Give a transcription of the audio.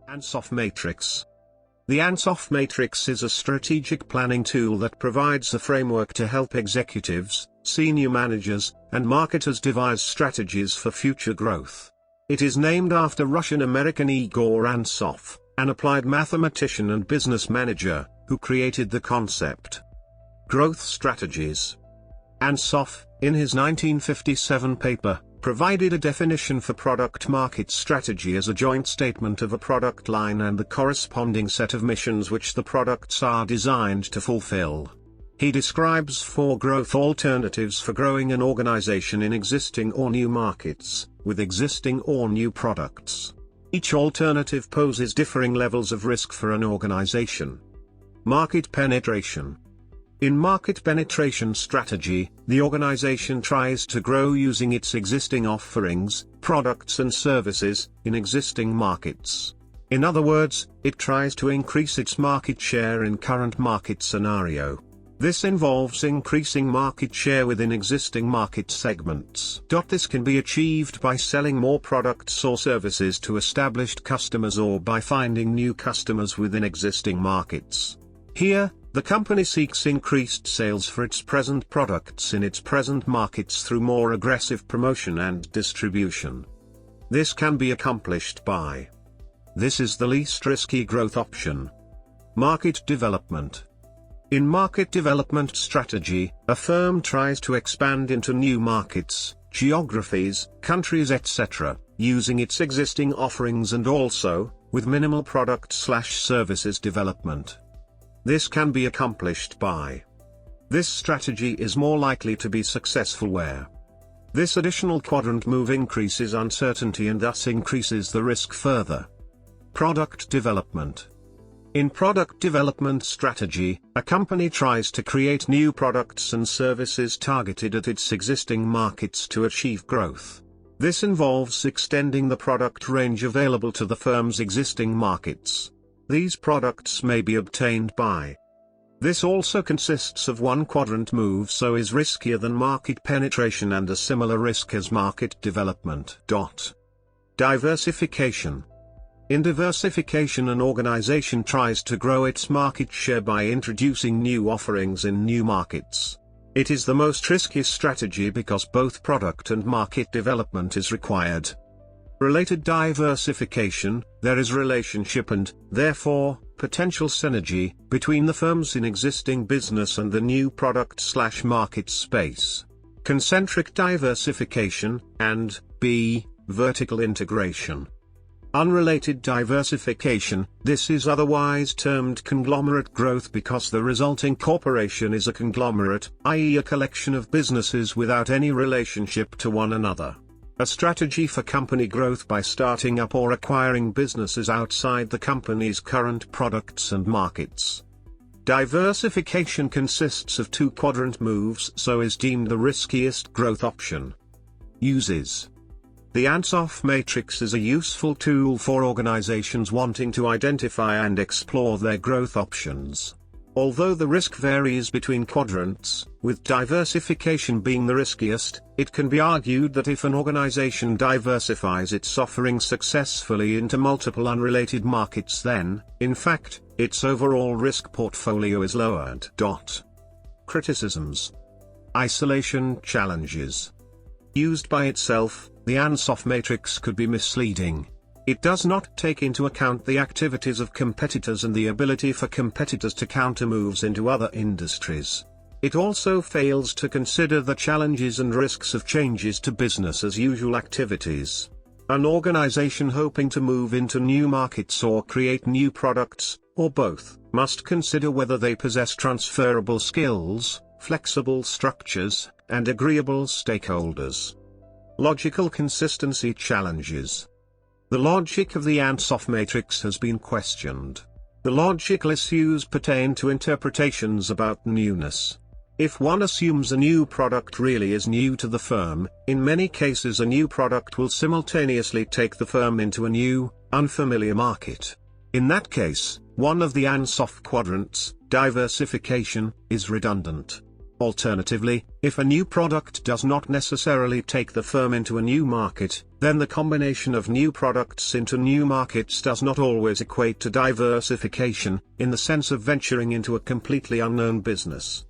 Ansoff Matrix. The Ansoff Matrix is a strategic planning tool that provides a framework to help executives, senior managers, and marketers devise strategies for future growth. It is named after Russian American Igor Ansoff, an applied mathematician and business manager, who created the concept. Growth strategies. Ansoff, in his 1957 paper, provided a definition for product market strategy as a joint statement of a product line and the corresponding set of missions which the products are designed to fulfill. He describes 4 growth alternatives for growing an organization in existing or new markets, with existing or new products. Each alternative poses differing levels of risk for an organization. Market penetration. In market penetration strategy, the organization tries to grow using its existing offerings, products and services, in existing markets. In other words, it tries to increase its market share in current market scenario. This involves increasing market share within existing market segments. This can be achieved by selling more products or services to established customers or by finding new customers within existing markets. Here, the company seeks increased sales for its present products in its present markets through more aggressive promotion and distribution. This can be accomplished by. This is the least risky growth option. Market development. In market development strategy, a firm tries to expand into new markets, geographies, countries etc., using its existing offerings and also, with minimal product/services development. This can be accomplished by. This strategy is more likely to be successful where. This additional quadrant move increases uncertainty and thus increases the risk further. Product development. In product development strategy, a company tries to create new products and services targeted at its existing markets to achieve growth. This involves extending the product range available to the firm's existing markets. These products may be obtained by. This also consists of 1 quadrant move, so is riskier than market penetration and a similar risk as market development. Diversification. In diversification, an organization tries to grow its market share by introducing new offerings in new markets. It is the most riskiest strategy because both product and market development is required. Related diversification, there is relationship and, therefore, potential synergy, between the firms in existing business and the new product/market space. Concentric diversification, and, b. Vertical integration. Unrelated diversification, this is otherwise termed conglomerate growth because the resulting corporation is a conglomerate, i.e. a collection of businesses without any relationship to one another. A strategy for company growth by starting up or acquiring businesses outside the company's current products and markets. Diversification consists of 2 quadrant moves, so is deemed the riskiest growth option. Uses. The Ansoff Matrix is a useful tool for organizations wanting to identify and explore their growth options. Although the risk varies between quadrants, with diversification being the riskiest, it can be argued that if an organization diversifies its offering successfully into multiple unrelated markets, then, in fact, its overall risk portfolio is lowered. Criticisms. Isolation challenges. Used by itself, the Ansoff Matrix could be misleading. It does not take into account the activities of competitors and the ability for competitors to counter moves into other industries. It also fails to consider the challenges and risks of changes to business as usual activities. An organization hoping to move into new markets or create new products, or both, must consider whether they possess transferable skills, flexible structures, and agreeable stakeholders. Logical consistency challenges. The logic of the Ansoff Matrix has been questioned. The logical issues pertain to interpretations about newness. If one assumes a new product really is new to the firm, in many cases a new product will simultaneously take the firm into a new, unfamiliar market. In that case, one of the Ansoff quadrants, diversification, is redundant. Alternatively, if a new product does not necessarily take the firm into a new market, then the combination of new products into new markets does not always equate to diversification, in the sense of venturing into a completely unknown business.